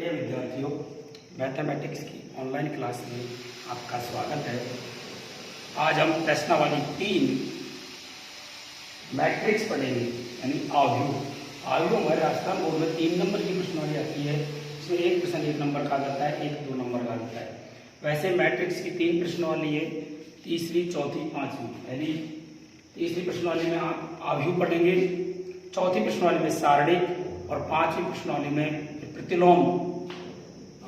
प्रिय विद्यार्थियों, मैथमेटिक्स की ऑनलाइन क्लास में आपका स्वागत है। आज हम प्रश्नावली 3 मैट्रिक्स पढ़ेंगे, यानी आव्यूह। आव्यूह हमारे राजस्थान बोर्ड में 3 नंबर की प्रश्नावली आती है। इसमें एक प्रश्न 1 नंबर का आता है, एक 2 नंबर का आता है। वैसे मैट्रिक्स की 3 प्रश्नावली है, तीसरी, चौथी, पांचवी। पहली तीसरी प्रश्नावली में आप आव्यूह पढ़ेंगे, चौथी प्रश्नावली में सारणिक और पांचवी प्रश्नावली में प्रतिलोम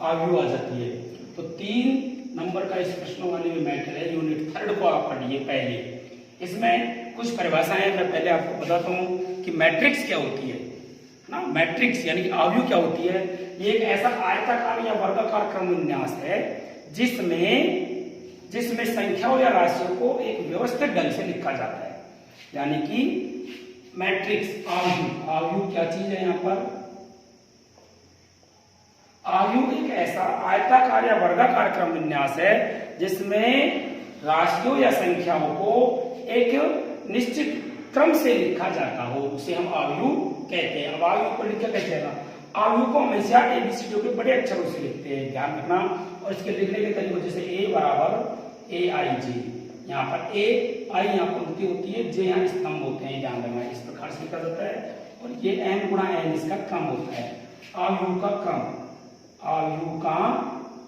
आव्यूह आ जाती है। तो 3 नंबर का इस प्रश्नावली में मैटर है। यूनिट 3 को आप पढ़िए। पहले इसमें कुछ परिभाषाएं मैं पहले आपको बताता हूँ कि मैट्रिक्स क्या होती है ना। मैट्रिक्स यानी कि आव्यूह क्या होती है। ये एक ऐसा आयताकार या वर्गाकार क्रम विन्यास है जिसमें संख्याओं या राशियों को एक व्यवस्थित ढंग से लिखा जाता है, यानी कि मैट्रिक्स आव्यूह। आव्यूह क्या चीज है यहाँ पर? आव्यूह एक ऐसा आयताकार या वर्गाकार क्रम विन्यास है जिसमें राशियों या संख्याओं को एक निश्चित क्रम से लिखा जाता हो, उसे हम आव्यूह कहते हैं। अब आव्यूह को लिखा कैसे है? आव्यूह को हमेशा एबीसीडी के बड़े अक्षरों से लिखते हैं, ध्यान रखना। और इसके लिखने के तरीके जैसे ए बराबर ए आई जी, यहाँ पर ए आई यहाँ पंक्ति होती है, जे यहाँ स्तंभ होते हैं, ध्यान रखना। इस प्रकार से लिखा जाता है। और ये एन गुणा एन इसका क्रम होता है। आव्यूह का क्रम, आव्यूह का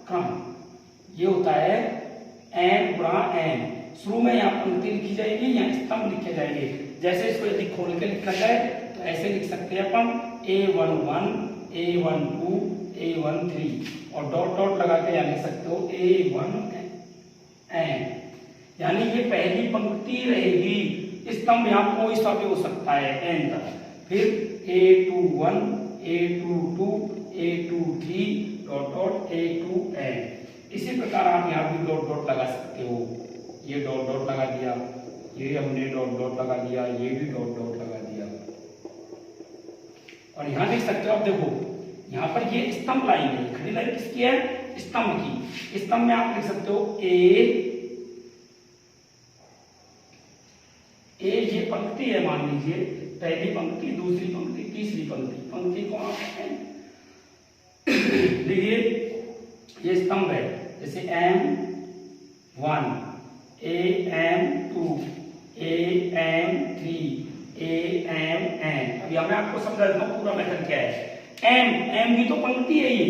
क्रम ये होता है एन गुणा एन। शुरू में यहाँ पंक्ति लिखी जाएगी, यहाँ स्तंभ लिखे जाएंगे। जैसे इसको यदि खोल के लिखा जाए तो ऐसे लिख सकते हैं अपन A11, A12, A13 और डॉट डॉट लगा के यहाँ लिख सकते हो A1 एन, यानी ये पहली पंक्ति रहेगी। स्तंभ यहाँ कोई सा भी हो सकता है एन तक। फिर A21, A22, A23 dot dot A2n। इसी प्रकार आप यहाँ भी डॉट डॉट लगा सकते हो। ये डॉट डॉट लगा दिया, ये हमने डॉट डॉट लगा दिया, ये भी डॉट डॉट लगा दिया। और यहाँ देख सकते हो आप, देखो यहाँ पर ये स्तंभ लाइन है। खड़ी लाइन किसकी है? स्तंभ की। स्तंभ में आप लिख सकते हो ए ये पंक्ति है, मान लीजिए पहली पंक्ति, दूसरी पंक्ति, तीसरी पंक्ति। पंक्ति को आप देखिए ये स्तंभ है, जैसे M1, AM2, AM3, AMN। अभी मैं आपको समझा देता हूँ पूरा मेथड क्या है। M भी तो पंक्ति है, ये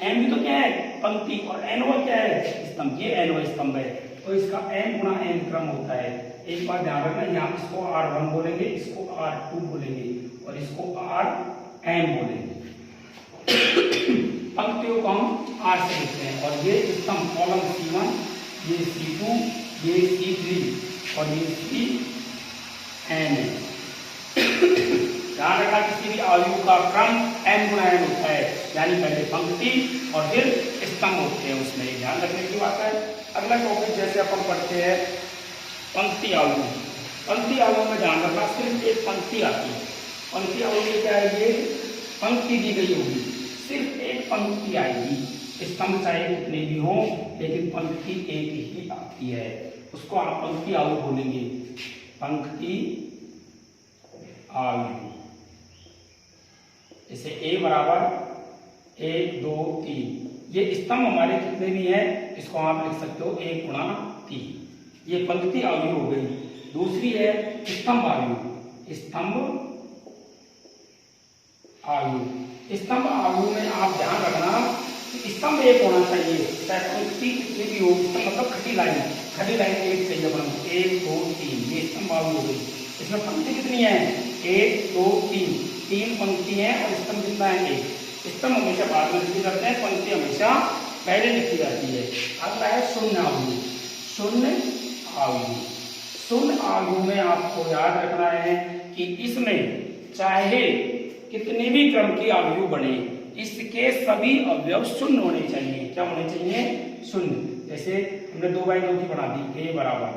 M भी तो क्या है? पंक्ति। और NO क्या है? स्तंभ। ये NO स्तंभ है, तो इसका M गुणा N क्रम होता है। एक बात ध्यान रखना, यहाँ इसको R1 बोलेंगे, इसको R2 बोलेंगे और इसको RM बोलेंगे। पंक्तियों को हम R से लिखते हैं। और ये स्तंभ कॉलम C1, ये C2, ये C3 और ये CN है। ध्यान रखना, किसी भी आव्यूह का क्रम M गुणा N होता है, यानी पहले पंक्ति और फिर स्तंभ होते हैं, उसमें ध्यान रखने की बात है। अगला टॉपिक जैसे अपन पढ़ते हैं पंक्ति आव्यूह। पंक्ति आव्यूह में ध्यान रखना, सिर्फ एक पंक्ति आती है। पंक्ति आव्यूह में क्या है? ये पंक्ति दी गई होगी, सिर्फ एक पंक्ति आएगी। स्तंभ चाहे कितने भी हो, लेकिन पंक्ति एक ही आती है, उसको आप पंक्ति आव्यूह बोलेंगे। पंक्ति आव्यूह जैसे ए बराबर 1, 2, 3। ये स्तंभ हमारे कितने भी हैं, इसको आप लिख सकते हो 1 गुणा 3। ये पंक्ति आव्यूह हो गई। दूसरी है स्तंभ आव्यूह। स्तंभ आव्यूह, स्तंभ आव्यूह में आप ध्यान रखना कि स्तंभ एक होना चाहिए, चाहे पंक्ति कितनी भी हो। मतलब खड़ी लाइन एक चाहिए अपन, 1, 2, 3। ये स्तंभ आव्यूह हो गई। इसमें पंक्ति कितनी है? 1, 2, 3 पंक्ति है और स्तंभ कितना है? 1। स्तंभ हमेशा बाद में लिखी जाते हैं, पंक्ति हमेशा पहले लिखी जाती है। अगला है शून्य आव्यूह। शून्य आव्यूह, शून्य आव्यूह में आपको याद रखना है कि इसमें चाहे कितने भी क्रम की आव्यूह बने, इसके सभी अवयव शून्य होने चाहिए। क्या होने चाहिए? शून्य। जैसे हमने 2/2 की बना दी, A बराबर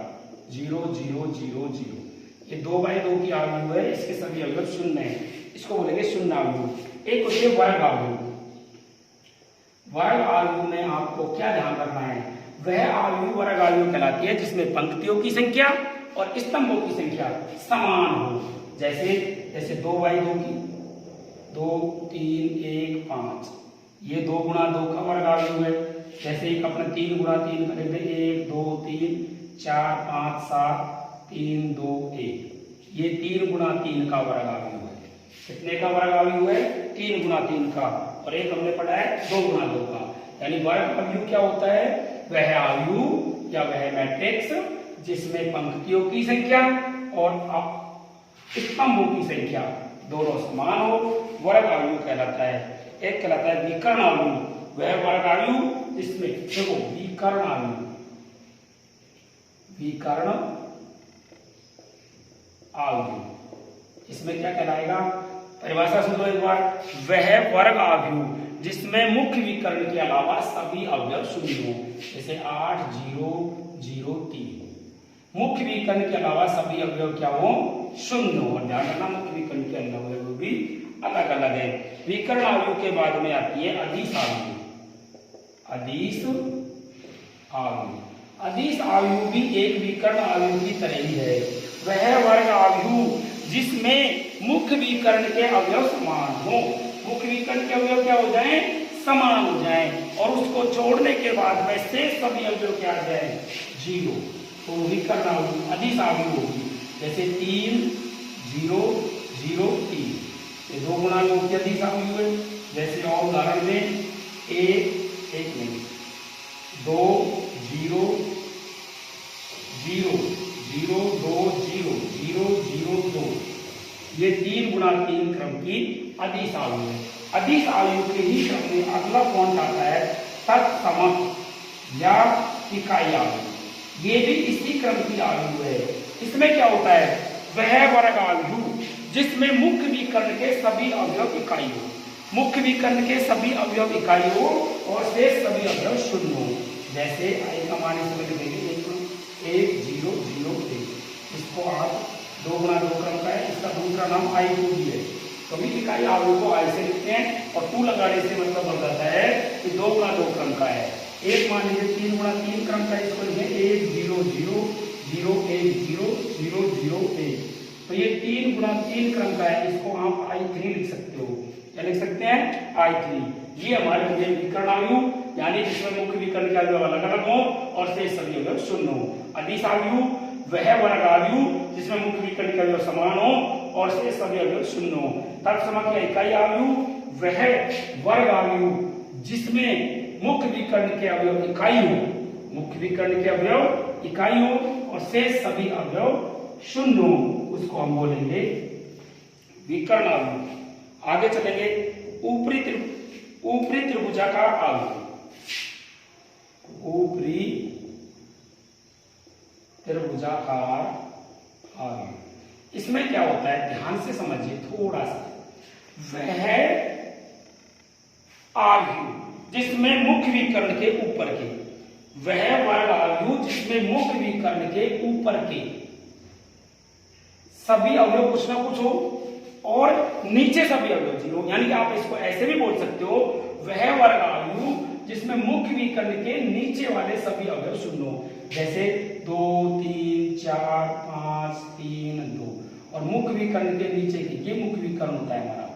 0, 0, 0, 0। ये 2/2 की आव्यूह है, इसके सभी अवयव शून्य है, इसको बोलेंगे शून्य आव्यूह। एक होती है वर्ग आव्यूह। वर्ग आव्यूह में आपको क्या ध्यान रखना है? वह आव्यूह वर्ग आव्यूह कहलाती है जिसमें पंक्तियों की संख्या और स्तंभों की संख्या समान हो। जैसे 2/2 की 2, 3, 1, 5। ये 2 गुणा 2 का वर्ग अवयव है। जैसे एक अपने 3 गुणा 3 का लिख दे 1 2 3 4 5 7 3 2 1। ये 3 गुणा 3 का वर्ग अवयव है। कितने का वर्ग अवयव है? 3 गुणा 3 का। और एक हमने पढ़ा है 2 गुणा 2 का। यानी वर्ग अवयव क्या होता है? वह अवयव या वह मैट्रिक्स जिसमें पंक्तियों की संख्या और स्तंभों की संख्या दोनों समान हो, वर्ग अवयव कहलाता है। एक कहलाता है विकर्ण अवयव, वह वर्ग अवयव जिसमें देखो विकर्ण अवयव, विकर्ण अवयव इसमें क्या कहलाएगा? परिभाषा सुन लो एक बार। वह वर्ग अवयव जिसमें मुख्य विकर्ण के अलावा सभी अवयव शून्य हो। जैसे 8 0 0 3, मुख्य विकर्ण के अलावा सभी अवयव क्या हो? शून्य हो। ध्यान रखना मुख्य विकर्ण के अवयव भी अलग अलग है। विकर्ण अवयव के बाद में आती है अदिश अवयव। अदिश अवयव, अदिश अवयव भी एक विकर्ण अवयव की तरह ही है। वह वर्ग अवयव जिसमें मुख्य विकर्ण के अवयव समान हो। मुख्य विकर्ण के अवयव क्या हो जाए? समान हो जाए, और उसको जोड़ने के बाद में शेष सभी अवयव क्या आ जाए? 0। तो विकर्ण अवयव अदिश अवयव होगी। जैसे 3 0 0 3, ये 2 गुणा 2 की अदिश अवयव है। जैसे और उदाहरण में 1 नहीं 2 0 0 0 2 0 0 0 2, ये 3 गुणा 3 क्रम की अदिश अवयव है। अदिश अवयव के ही क्रम में अगला पॉइंट आता है तत्सम या इकाई अवयव। ये भी इसी क्रम की अवयव है। इसमें क्या होता है? वह वर्ग अवयव जिसमें मुख्य विकर्ण के सभी अवयव इकाई हो। मुख्य विकर्ण के सभी अवयव इकाई हो और शेष सभी अवयव शून्य हो। जैसे एक हमारे इसमें देखेंगे 1 0 0 1, इसको आप 2 गुणा 2 क्रम का है, इसका दूसरा नाम I2 भी है। कभी इकाई अवयव को I से लिखते हैं और 2 लगाने से मतलब बन जाता है कि 2 गुणा 2 क्रम का है। एक मान लीजिए 3 गुणा 3 क्रम का, इसको लिखें 1 0 0 0 1 0 0 0 1। तो ये 3 गुणा 3 क्रम का है, इसको आप I3 लिख सकते हो। क्या लिख सकते हैं? I3। ये हमारे हो गए विकर्ण अवयव, यानी जिसमें मुख्य विकर्ण के अवयव अलग अलग हो और शेष सभी अवयव शून्य हो। अदिश अवयव वह वर्ग अवयव जिसमें मुख्य विकर्ण के अवयव समान हो और शेष सभी अवयव शून्य हो। तत्सम की इकाई अवयव वह वर्ग अवयव जिसमें मुख्य विकर्ण के अवयव इकाई हो, मुख्य विकर्ण के अवयव इकाई हो और शेष सभी अवयव शून्य हो, उसको हम बोलेंगे विकर्ण अवयव। आगे चलेंगे ऊपरी त्रिभुजाकार अवयव। ऊपरी त्रिभुजाकार अवयव, इसमें क्या होता है? ध्यान से समझिए थोड़ा सा। वह अवयव जिसमें मुख्य विकर्ण के ऊपर के, वह वर्ग अवयव जिसमें मुख्य विकर्ण के ऊपर के सभी अवयव कुछ ना कुछ हो और नीचे सभी अवयव 0, यानी कि आप इसको ऐसे भी बोल सकते हो, वह वर्ग अवयव जिसमें मुख्य विकर्ण के नीचे वाले सभी अवयव शून्य हो। जैसे 2 3 4 5 3 2, और मुख्य विकर्ण के नीचे की, ये मुख्य विकर्ण होता है हमारा।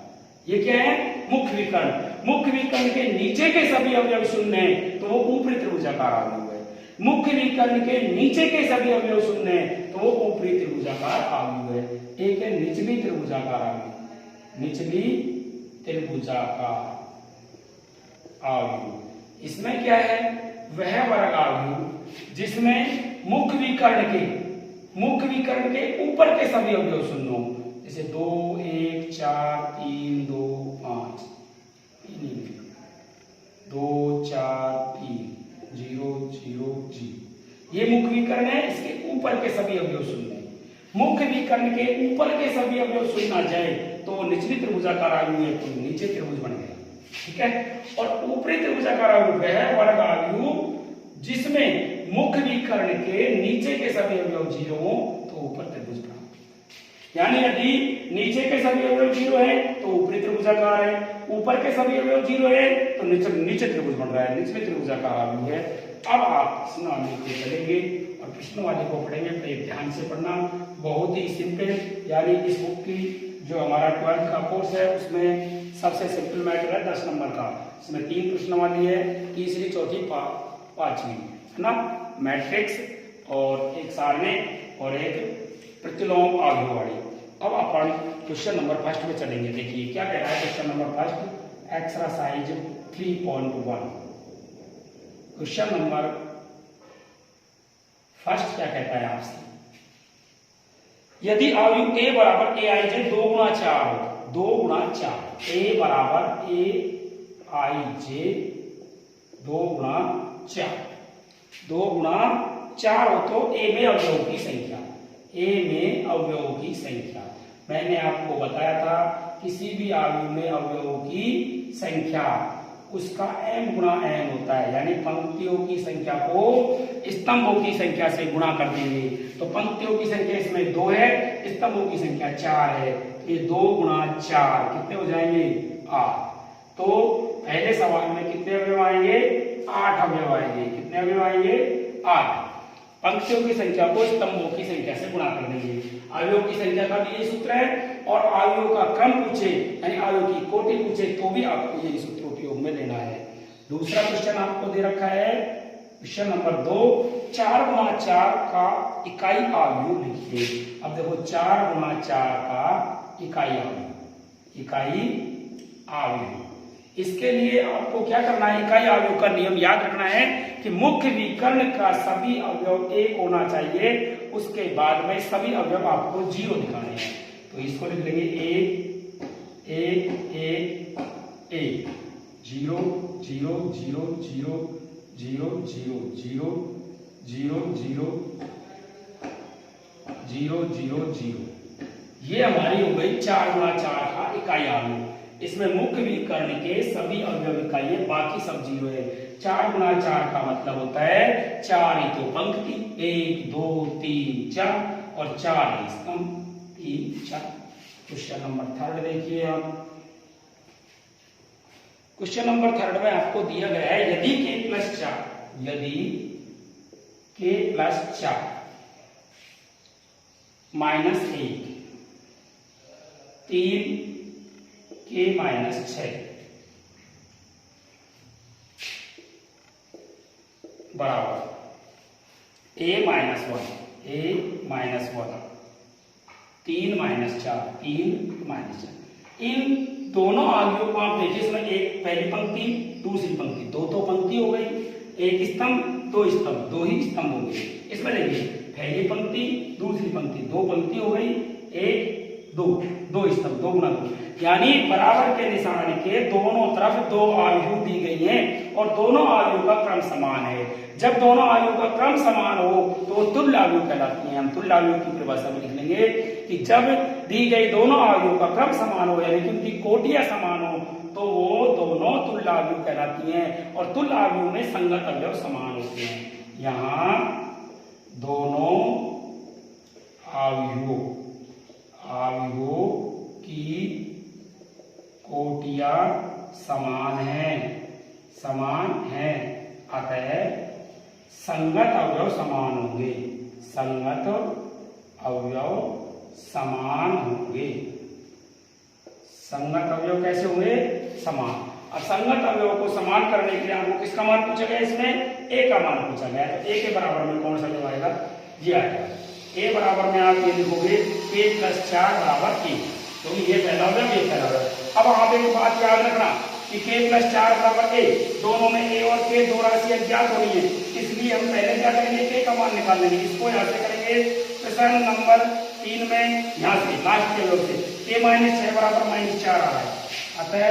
ये क्या है? मुख्य विकर्ण। मुख्य विकर्ण के नीचे के सभी अवयव शून्य है तो वो ऊपरी त्रिभुजाकार अवयव है। मुख्य विकर्ण के नीचे के सभी अवयव शून्य है तो वो ऊपरी त्रिभुजाकार अवयव है। एक है निचली त्रिभुजाकार अवयव। निचली त्रिभुजाकार अवयव, इसमें क्या है? वह वर्ग अवयव जिसमें मुख्य विकर्ण के ऊपर के सभी अवयव शून्य हो। जैसे 2 1 4 3 2 5, 2 4 3 0 0 0, ये मुख्य विकर्ण है, इसके ऊपर के सभी अवयव शून्य है। मुख्य विकर्ण के ऊपर के सभी अवयव शून्य आ जाए तो वो निचली त्रिभुजाकार अवयव है, तो नीचे त्रिभुज बन गया। ठीक है। और ऊपरी त्रिभुजाकार अवयव वह वर्ग अवयव जिसमें मुख्य विकर्ण के नीचे के सभी अवयव 0 हो तो ऊपर त्रिभुज बना। यानी यदि नीचे के सभी अवयव 0 है तो ऊपरी त्रिभुजाकार है, ऊपर के सभी अवयव 0 है तो नीचे त्रिभुज बन रहा है, निचले त्रिभुजाकार अवयव है। अब आप प्रश्न वाले को चलेंगे और प्रश्न वाले को पढ़ेंगे, तो ध्यान से पढ़ना, बहुत ही सिंपल, यानी इस बुक की जो हमारा 12th का कोर्स है उसमें सबसे सिंपल मैटर है 10 नंबर का। इसमें 3 प्रश्नावली है, तीसरी, चौथी, पांचवी, है ना। मैट्रिक्स और एक सारणी और एक प्रतिलोम आव्यूहवाड़ी। अब अपन क्वेश्चन नंबर फर्स्ट में चलेंगे। देखिए क्या कह रहा है question number first, exercise 3.1। Question number first क्या कहता है आपसे, यदि आयु a बराबर ए आई जे 2 गुणा 4 हो, 2 गुणा 4, a बराबर ए आई जे 2 गुणा 4, 2 गुणा 4 हो तो a में अवयवों की संख्या, a में अवयवों की संख्या। मैंने आपको बताया था किसी भी आयु में अवयवों की संख्या उसका m गुणा n होता है, यानी पंक्तियों की संख्या को स्तंभों की संख्या से गुणा कर देंगे। तो पंक्तियों की संख्या इसमें 2 है, स्तंभों की संख्या 4 है, ये 2 गुणा 4 कितने हो जाएंगे 8। तो पहले सवाल में कितने अवयव आएंगे 8 अवयव आएंगे। कितने अवयव आएंगे 8। पंक्तियों की संख्या को स्तंभों की संख्या से गुणा कर देंगे। अवयवों की संख्या का भी यही सूत्र है, और अवयवों का क्रम पूछे यानी अवयव की कोटि पूछे तो भी आपको यही सूत्र उपयोग में लेना है। दूसरा क्वेश्चन आपको दे रखा है क्वेश्चन नंबर 2, 4 गुणा 4 का इकाई अवयव लिखिए। अब देखो 4 गुणा 4 का इकाई अवयव, इकाई अवयव, इसके लिए आपको क्या करना है, इकाई अवयव का नियम याद रखना है कि मुख्य विकर्ण का सभी अवयव 1 होना चाहिए, उसके बाद में सभी अवयव आपको 0 दिखाने हैं। तो इसको लिख लेंगे 1 1 1 1, 0 0 0 0 0 0 0 0 0 0 0। ये हमारी हो गई 4 गुणा 4 का इकाई अवयव। इसमें मुख्य विकर्ण के सभी अवयव इकाई है, बाकी सब 0 है। 4 गुणा 4 का मतलब होता है 4 ही तो पंक्ति, 1 2 3 4 और 4 ही स्तंभ, 3 4। क्वेश्चन नंबर 3 देखिए आप। क्वेश्चन नंबर 3 में आपको दिया गया है यदि k प्लस 4, यदि k plus 4 minus 1 3 k minus 6 बराबर a minus 1, a minus 1, 3 minus 4, 3 minus 4। इन दोनों अवयवों को आप देखिए, इसमें एक पहली पंक्ति दूसरी पंक्ति, दो तो पंक्ति हो गई, एक स्तंभ दो स्तंभ, 2 ही स्तंभ हो गए। इसमें देखिए पहली पंक्ति दूसरी पंक्ति, 2 पंक्ति हो गई, 1 2 स्तंभ, 2 गुणा 2, यानी बराबर के निशान के दोनों तरफ 2 आयु दी गई हैं और दोनों आयु का क्रम समान है। जब दोनों आयु का क्रम समान हो तो तुल्य आयु कहलाती हैं। हम तुल्य आयु की परिभाषा में लिख लेंगे कि जब दी गई दोनों आयु का क्रम समान हो, यानी कि उनकी कोटियां समान हो, तो वो दोनों तुल्य आयु कहलाती हैं और तुल्य आयु में संगत अवयव समान होते हैं। यहाँ दोनों आयुओं की कोटियां समान हैं, अतः संगत अवयव समान होंगे, संगत अवयव समान होंगे। संगत अवयव कैसे होंगे समान। अब संगत अवयव को समान करने के लिए आपको किसका मान पूछा गया, इसमें a का मान पूछा गया। तो a के बराबर में कौन सा अवयव आएगा, ये आएगा। a बराबर में आप ये लिखोगे k प्लस 4 बराबर a, क्योंकि ये पहला अवयव ये पहला अवयव। अब आप एक बात याद रखना कि k प्लस 4 बराबर a, दोनों में a और k दो राशि अज्ञात होनी है, इसलिए हम पहले क्या करेंगे k का मान निकाल लेंगे। इसको यहाँ से करेंगे प्रश्न नंबर 3 में, यहाँ से लास्ट के अवयव से k माइनस 6 बराबर माइनस 4 आ रहा है, अतः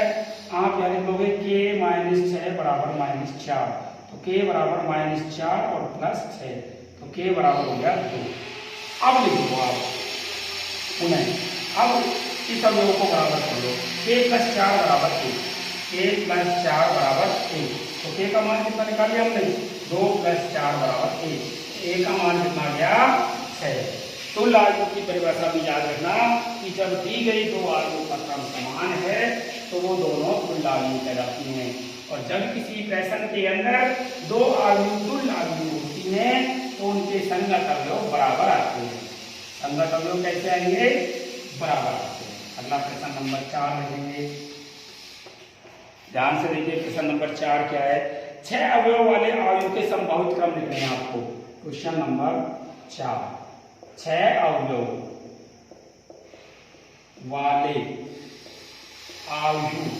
आप यहाँ लिखोगे k माइनस 6 बराबर माइनस 4। तो k बराबर माइनस 4 और प्लस 6, तो k बराबर हो गया 2। अब लिखो आप पुनः, अब इस अवयव को बराबर कर लो, k प्लस 4 बराबर 1, k प्लस 4 बराबर 1। तो k का मान कितना निकाल लिया हमने, 2 प्लस 4 बराबर 1, a का मान कितना गया 6। तुल्य आयु की परिभाषा भी याद रखना कि जब दी गई दो आयु का क्रम समान है तो वो दोनों तुल्य आयु कहलाती हैं, और जब किसी प्रश्न के अंदर दो आयु तुल्य आयु होती हैं तो उनके संगत अवयव बराबर आते हैं। संगत अवयव कैसे आएंगे, बराबर आते हैं। अगला प्रश्न नंबर 4 लिखेंगे। ध्यान से देखिए प्रश्न नंबर 4 क्या है। 6 अवयव वाले अवयव के संभावित क्रम लिखने हैं आपको। क्वेश्चन नंबर 4, 6 अवयव वाले अवयव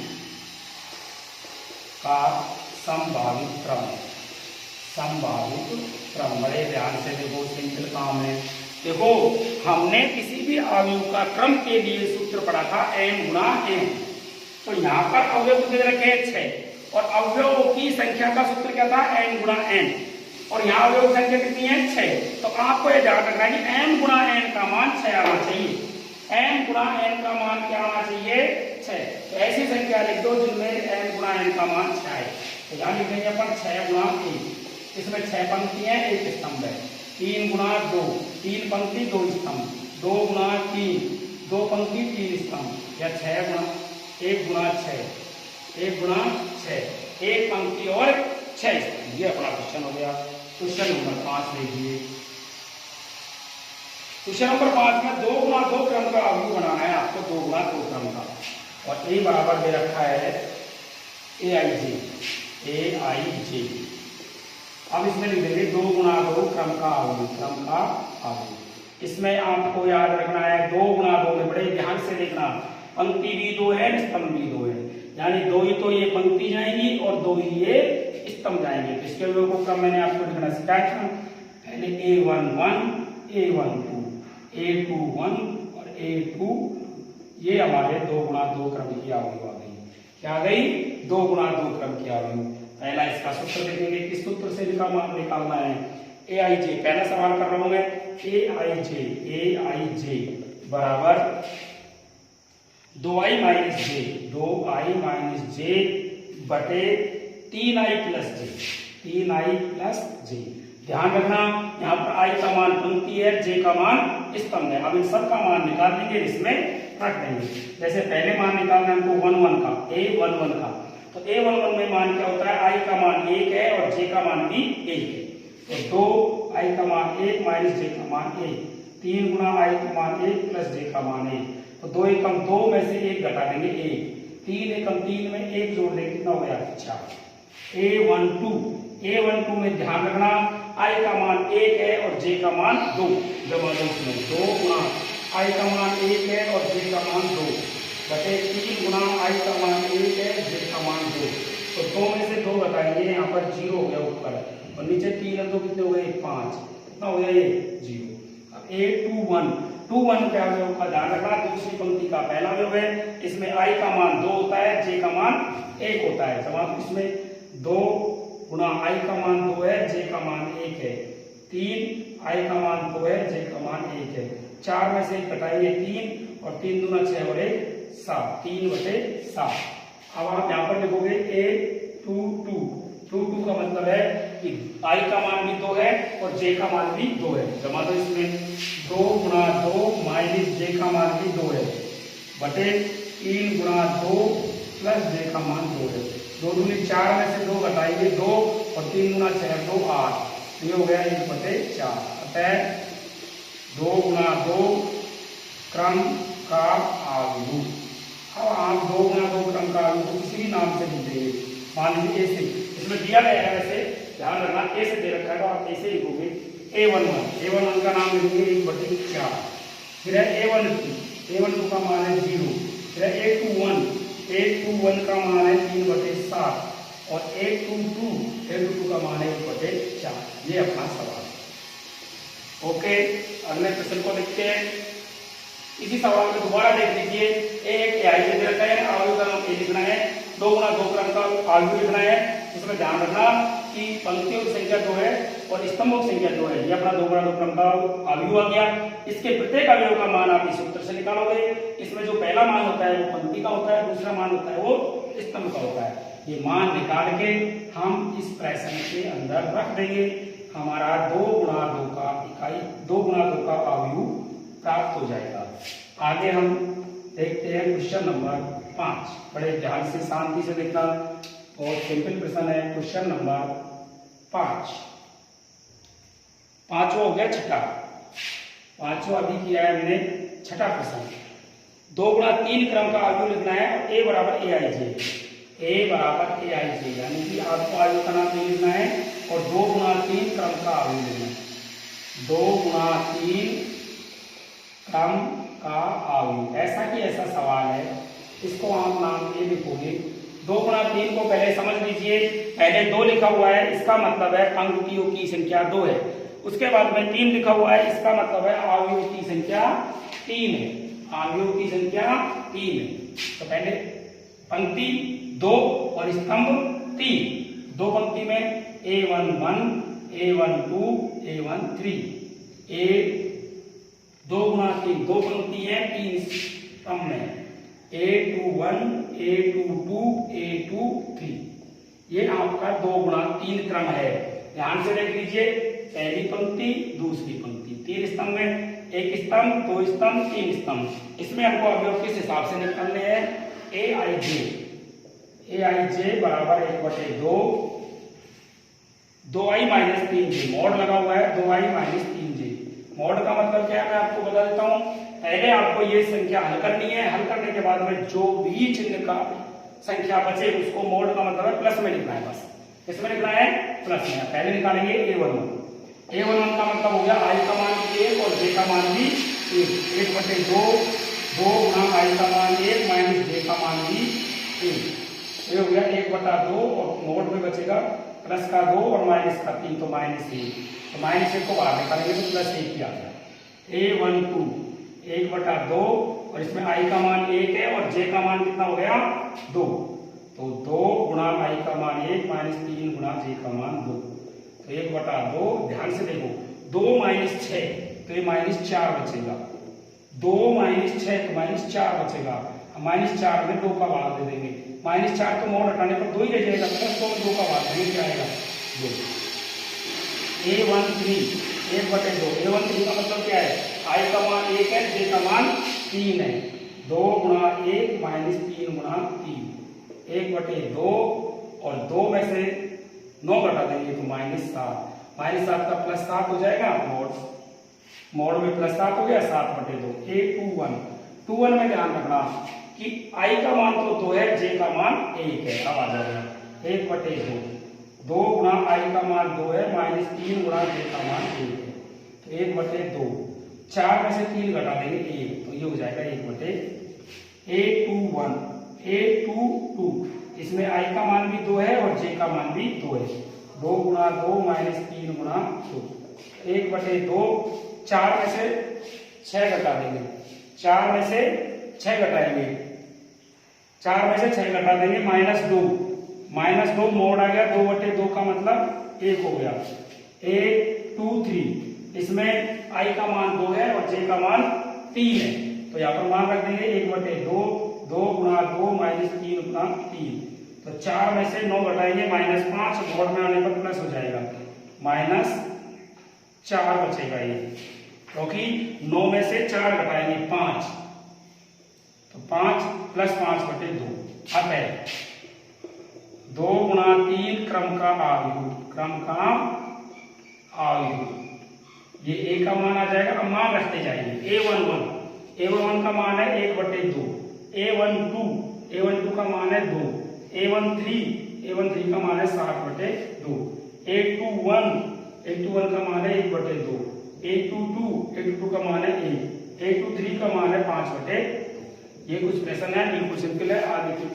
का संभावित क्रम। बड़े ध्यान से देखो, सिंपल काम है। देखो हमने किसी भी अवयव का क्रम के लिए सूत्र पढ़ा था n गुणा n। तो यहाँ पर अवयव कितने रखे हैं 6, और अवयव की संख्या का सूत्र क्या था n गुणा n, और यहाँ अवयव की संख्या कितनी है 6। तो आपको यह ध्यान रखना है कि n गुणा n का मान 6 आना चाहिए। n गुणा n का मान क्या आना चाहिए 6। तो ऐसी संख्या लिख दो जिनमें n गुणा n का मान 6 है। तो यहाँ लिखेंगे अपन 6 गुणा 1। इसमें 6 पंक्ति है, 1 स्तंभ है। 3 गुणा 2, 3 पंक्ति 2 स्तंभ। 2 गुणा 3, 2 पंक्ति 3 स्तंभ। या 6 गुणा 1 गुणा 6, 1 गुणा 6, 1 पंक्ति और 6 स्तंभ। ये अपना क्वेश्चन हो गया। क्वेश्चन नंबर 5 देखिए। क्वेश्चन नंबर 5 में 2 गुणा 2 क्रम का अवयव बनाना है आपको। 2 गुणा 2 क्रम का, और ए बराबर दे रखा है AIJ। अब इसमें लिख देंगे 2 गुणा 2 क्रम का अवयव। इसमें आपको याद रखना है 2 गुणा 2 में बड़े ध्यान से देखना, पंक्ति भी 2 है, स्तंभ भी 2 है। यानी 2 ही तो ये पंक्ति जाएंगी और 2 ही ये स्तंभ जाएंगे। तो इसके अवयव को क्रम मैंने आपको लिखना सिखाया था। पहले A11, A12, A21 और A2। ये हमारे 2 गुणा 2 क्रम की अवयव आ गई। क्या आ गई? 2 गुणा 2 क्रम की अवयव। पहला इसका सूत्र देखेंगे, किस सूत्र से निकालना है। AIJ, पहला सवाल कर रहा हूं मैं। AIJ बराबर 2i माइनस जे बटे 3i प्लस जे। ध्यान रखना यहाँ पर i का मान पंक्ति है, j का मान स्तंभ है। अब इन सब का मान निकाल देंगे, इसमें रख देंगे। जैसे पहले मान निकालना है हमको 11 का, A11 का। तो A11 में मान क्या होता है, i का मान 1 है और j का मान भी 1 है। तो 2i का मान 1 माइनस j का मान 1, 3 गुणा i का मान 1 प्लस j का मान 1। तो 2 एकम 2 में से 1 घटा देंगे 1, 3 एकम 3 में 1 जोड़ देंगे, कितना हो गया 4। A12 में ध्यान रखना i का मान 1 है और j का मान 2। जमा दो इसमें 2 गुणा i का मान 1 है और j का मान 2 बटे 3 गुणा i का मान 1 है, j का मान 2। तो 2 में से 2 घटाएंगे, यहाँ पर 0 हो गया ऊपर, और नीचे 3 है तो कितने हो गए 5, कितना हो गया ये 0। अब A21 के अवयव का ध्यान रखना, दूसरी पंक्ति का पहला अवयव है। इसमें i का मान 2 होता है, j का मान 1 होता है। जवाब इसमें 2 गुणा i का मान 2 है, j का मान 1 है। 3 i का मान 2 है, j का मान 1 है। 4 में से 1 घटाएंगे 3, और 3 दूना 6 और 1 7, 3 बटे 7। अब आप यहाँ पर देखोगे A22 का मतलब है कि i का मान भी 2 है और j का मान भी 2 है। जमा दो इसमें 2 गुणा 2 माइनस j का मान भी 2 है बटे 3 गुणा 2 प्लस j का मान 2 है। 2 दूनी 4 में से 2 घटाएंगे 2, और 3 गुणा 6 2 8, ये हो गया 1 बटे 4। अतः 2 गुणा 2 क्रम का अवयव। अब आप 2 गुणा 2 क्रम का अवयव को किसी भी नाम से लिख देंगे। मान लीजिए ए से, इसमें दिया गया है वैसे ध्यान रखना, ए से दे रखा है तो आप ऐसे लिखोगे A11 का नाम लिखेंगे 1 बटे 4। फिर है A12 का मान है 0। फिर है A21 का मान है 3 बटे 7, और A22 का मान है 1 बटे 4। ये अपना सवाल। ओके, अगले प्रश्न को देखते हैं। इसी सवाल को दोबारा देख लीजिए। एक AIJ दे रखा है, अवयव का नाम A लिखना है। 2 गुणा 2 क्रम का अवयव लिखना है। इसमें ध्यान रखना कि पंक्तियों की संख्या 2 है और स्तंभों की संख्या 2 है। ये अपना 2 गुणा 2 क्रम का अवयव आ गया। इसके प्रत्येक अवयव का मान आप इस सूत्र से निकालोगे। इसमें जो पहला मान होता है वो पंक्ति का होता है, दूसरा मान होता है वो स्तंभ का होता है। ये मान निकाल के हम इस प्रश्न के अंदर रख देंगे। हमारा 2 गुणा 2 का इकाई 2 गुणा 2 का अवयव प्राप्त हो जाएगा। आगे हम देखते हैं क्वेश्चन नंबर 5। बड़े ध्यान से शांति से देखना, बहुत सिंपल प्रश्न है। क्वेश्चन नंबर 5, पांचवा हो गया छठा, पांचवा अभी किया है हमने, छठा प्रश्न। 2 गुणा 3 क्रम का अवयव लिखना है। ए बराबर ए आई जे, ए बराबर ए आई जे, यानी कि आपको अवयव का नाम नहीं लिखना है और 2 गुणा 3 क्रम का अवयव लिखना है। 2 गुणा 3 क्रम का अवयव, ऐसा कि ऐसा सवाल है, इसको आप नाम ये लिखोगे। 2 गुणा 3 को पहले समझ लीजिए, पहले 2 लिखा हुआ है, इसका मतलब है पंक्तियों की संख्या 2 है। उसके बाद में 3 लिखा हुआ है, इसका मतलब है अवयव की संख्या 3 है, अवयव की संख्या 3 है। तो पहले पंक्ति 2 और स्तंभ 3, 2 पंक्ति में A11, A12, A13, A 2 गुणा 3, 2 पंक्ति है 3 स्तंभ में, A21, A22, A23, ये आपका 2 गुणा 3 क्रम है। ध्यान से देख लीजिए, पहली पंक्ति दूसरी पंक्ति, 3 स्तंभ में, 1 स्तंभ 2 स्तंभ 3 स्तंभ। इसमें हमको अवयव किस हिसाब से निकालने हैं, ए आई जे बराबर 1/2, 2i माइनस 3j, मॉड लगा हुआ है 2i माइनस 3j। मॉड का मतलब क्या है मैं आपको बता देता हूं। पहले आपको ये संख्या हल करनी है, हल करने के बाद में जो भी चिन्ह का संख्या बचे उसको मोड का मतलब है प्लस में लिखना है, बस किसमें लिखना है, प्लस में। पहले निकालेंगे A11 का मतलब हो गया i का मान 1 और j का मान भी 1/2, 2 गुणा i का मान 1 माइनस j का मान भी 1, ये हो गया 1/2 और मोड में बचेगा प्लस का 2 और माइनस का 3, तो -1, तो -1 को बाहर निकालेंगे तो +1 ही आ गया। A12 1/2 और इसमें i का मान 1 है और j का मान कितना हो गया 2, तो 2 गुणा i का मान 1 माइनस 3 गुणा j का मान 2, तो 1/2। ध्यान से देखो 2 माइनस 6 तो ये -4 बचेगा, 2 माइनस 6 तो -4 बचेगा, -4 में 2 का भाग दे देंगे, -4 तो मोड हटाने पर 2 ही रह जाएगा, +2 में 2 का भाग देंगे क्या आएगा 2। A13 1/2, A13 का मतलब क्या है, i का मान 1 है, j का मान 3 है, 2 गुणा 1 माइनस 3 गुणा 3, 1/2 और 2 में से 9 घटा देंगे तो -7, -7 का +7 हो जाएगा, मोड में +7 हो गया, 7/2। A21 में ध्यान रखना कि i का मान तो 2 है, j का मान 1 है, अब आ जाएगा 1/2, 2 गुणा i का मान 2 है माइनस 3 गुणा j का मान 1 है, तो 1/2, 4 में से 3 घटा देंगे 1, तो ये हो जाएगा 1/। A22, इसमें i का मान भी 2 है और j का मान भी 2 है, 2 गुणा 2 माइनस 3 गुणा 2, 1/2, 4 में से 6 घटा देंगे, 4 में से 6 घटाएंगे, 4 में से 6 घटा देंगे -2 मोड आ गया, 2/2 का मतलब 1 हो गया। A23, इसमें i का मान 2 है और j का मान 3 है, तो यहाँ पर मान रख देंगे 1/2, 2 गुणा 2 माइनस 3 गुणा 3, तो 4 में से 9 घटाएंगे -5, मोड में आने पर प्लस हो जाएगा, -4 बचेगा ये, क्योंकि 9 में से 4 घटाएंगे 5, तो 5 + 5/2। अब है 2 गुणा 3 क्रम का अवयव, ये a का मान आ जाएगा। अब मान रखते जाएंगे, A11 का मान है 1/2, A12 का मान है 2, A13 का मान है 7/2, A21 का मान है 1/2, A22 का मान है 1, A23 का मान है 5/2। ये कुछ प्रश्न है, बिल्कुल सिंपल है, आगे की